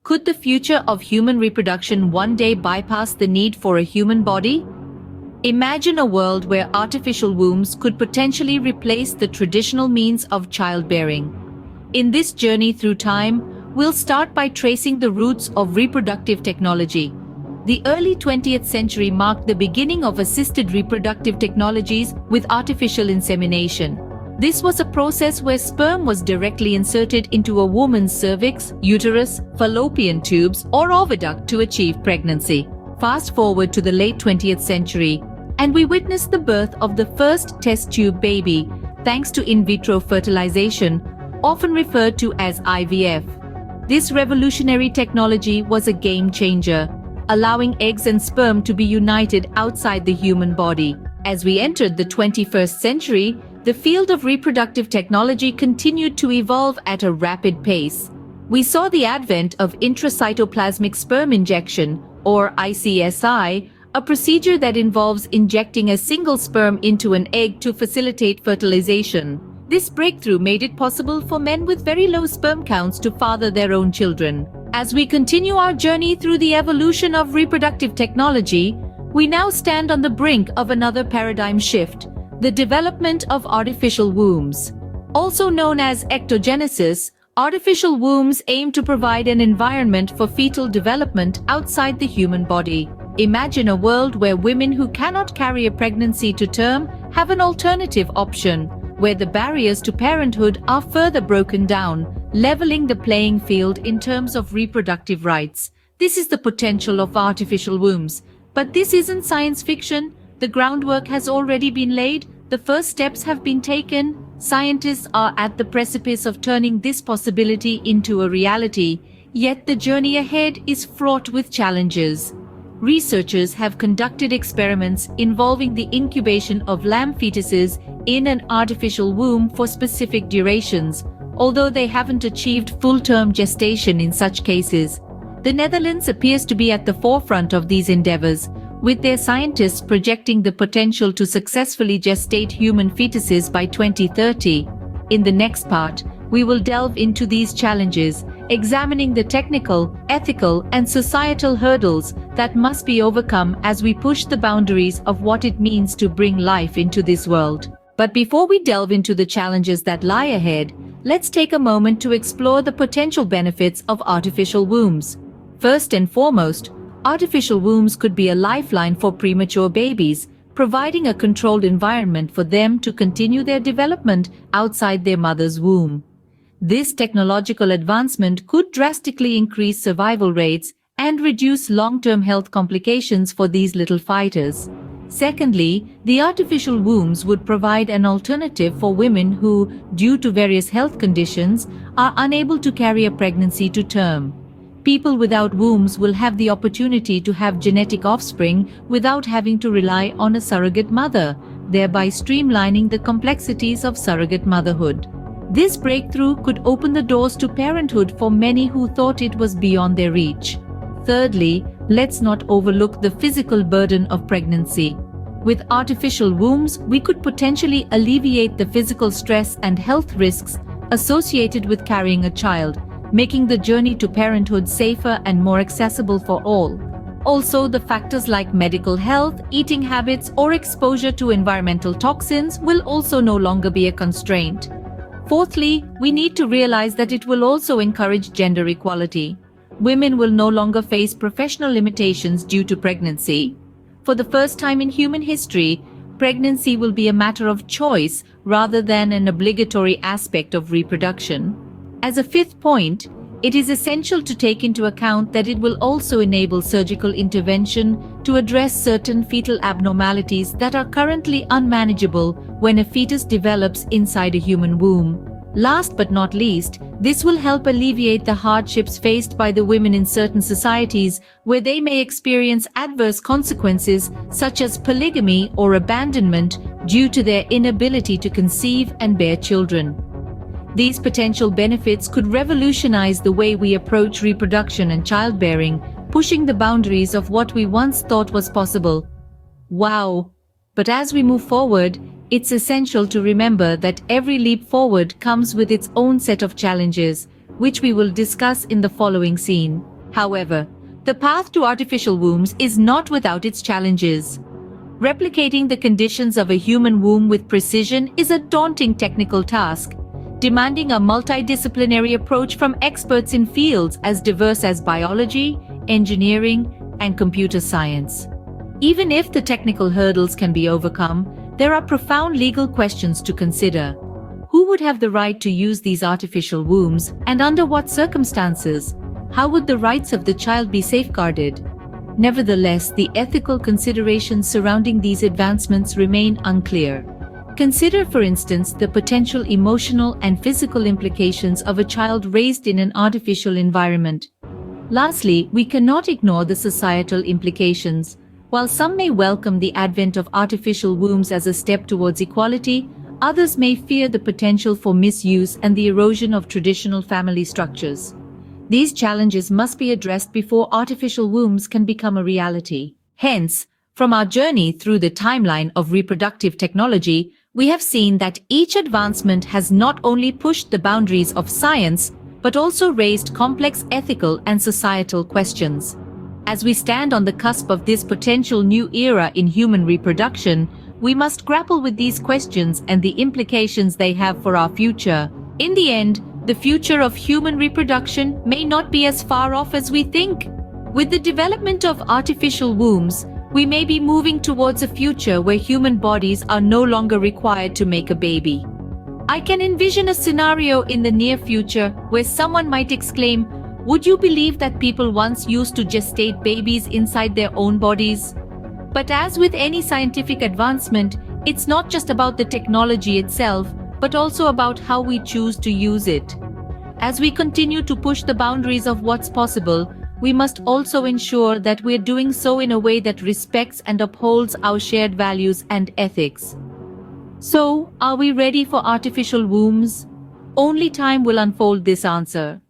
Could the future of human reproduction one day bypass the need for a human body? Imagine a world where artificial wombs could potentially replace the traditional means of childbearing. In this journey through time, we'll start by tracing the roots of reproductive technology. The early 20th century marked the beginning of assisted reproductive technologies with artificial insemination. This was a process where sperm was directly inserted into a woman's cervix, uterus, fallopian tubes, or oviduct to achieve pregnancy. Fast forward to the late 20th century, and we witnessed the birth of the first test tube baby, thanks to in vitro fertilization, often referred to as IVF. This revolutionary technology was a game changer, allowing eggs and sperm to be united outside the human body. As we entered the 21st century, the field of reproductive technology continued to evolve at a rapid pace. We saw the advent of intracytoplasmic sperm injection, or ICSI, a procedure that involves injecting a single sperm into an egg to facilitate fertilization. This breakthrough made it possible for men with very low sperm counts to father their own children. As we continue our journey through the evolution of reproductive technology, we now stand on the brink of another paradigm shift: the development of artificial wombs. Also known as ectogenesis, artificial wombs aim to provide an environment for fetal development outside the human body. Imagine a world where women who cannot carry a pregnancy to term have an alternative option, where the barriers to parenthood are further broken down, leveling the playing field in terms of reproductive rights. This is the potential of artificial wombs. But this isn't science fiction. The groundwork has already been laid, the first steps have been taken. Scientists are at the precipice of turning this possibility into a reality, yet the journey ahead is fraught with challenges. Researchers have conducted experiments involving the incubation of lamb fetuses in an artificial womb for specific durations, although they haven't achieved full-term gestation in such cases. The Netherlands appears to be at the forefront of these endeavors, with their scientists projecting the potential to successfully gestate human fetuses by 2030. In the next part, we will delve into these challenges, examining the technical, ethical, and societal hurdles that must be overcome as we push the boundaries of what it means to bring life into this world. But before we delve into the challenges that lie ahead, let's take a moment to explore the potential benefits of artificial wombs. First and foremost, artificial wombs could be a lifeline for premature babies, providing a controlled environment for them to continue their development outside their mother's womb. This technological advancement could drastically increase survival rates and reduce long-term health complications for these little fighters. Secondly, the artificial wombs would provide an alternative for women who, due to various health conditions, are unable to carry a pregnancy to term. People without wombs will have the opportunity to have genetic offspring without having to rely on a surrogate mother, thereby streamlining the complexities of surrogate motherhood. This breakthrough could open the doors to parenthood for many who thought it was beyond their reach. Thirdly, let's not overlook the physical burden of pregnancy. With artificial wombs, we could potentially alleviate the physical stress and health risks associated with carrying a child, making the journey to parenthood safer and more accessible for all. Also, the factors like medical health, eating habits, or exposure to environmental toxins will also no longer be a constraint. Fourthly, we need to realize that it will also encourage gender equality. Women will no longer face professional limitations due to pregnancy. For the first time in human history, pregnancy will be a matter of choice rather than an obligatory aspect of reproduction. As a fifth point, it is essential to take into account that it will also enable surgical intervention to address certain fetal abnormalities that are currently unmanageable when a fetus develops inside a human womb. Last but not least, this will help alleviate the hardships faced by the women in certain societies where they may experience adverse consequences such as polygamy or abandonment due to their inability to conceive and bear children. These potential benefits could revolutionize the way we approach reproduction and childbearing, pushing the boundaries of what we once thought was possible. Wow! But as we move forward, it's essential to remember that every leap forward comes with its own set of challenges, which we will discuss in the following scene. However, the path to artificial wombs is not without its challenges. Replicating the conditions of a human womb with precision is a daunting technical task, demanding a multidisciplinary approach from experts in fields as diverse as biology, engineering, and computer science. Even if the technical hurdles can be overcome, there are profound legal questions to consider. Who would have the right to use these artificial wombs, and under what circumstances? How would the rights of the child be safeguarded? Nevertheless, the ethical considerations surrounding these advancements remain unclear. Consider, for instance, the potential emotional and physical implications of a child raised in an artificial environment. Lastly, we cannot ignore the societal implications. While some may welcome the advent of artificial wombs as a step towards equality, others may fear the potential for misuse and the erosion of traditional family structures. These challenges must be addressed before artificial wombs can become a reality. Hence, from our journey through the timeline of reproductive technology, we have seen that each advancement has not only pushed the boundaries of science, but also raised complex ethical and societal questions. As we stand on the cusp of this potential new era in human reproduction, we must grapple with these questions and the implications they have for our future. In the end, the future of human reproduction may not be as far off as we think. With the development of artificial wombs, we may be moving towards a future where human bodies are no longer required to make a baby. I can envision a scenario in the near future where someone might exclaim, "Would you believe that people once used to gestate babies inside their own bodies?" But as with any scientific advancement, it's not just about the technology itself, but also about how we choose to use it. As we continue to push the boundaries of what's possible, we must also ensure that we're doing so in a way that respects and upholds our shared values and ethics. So, are we ready for artificial wombs? Only time will unfold this answer.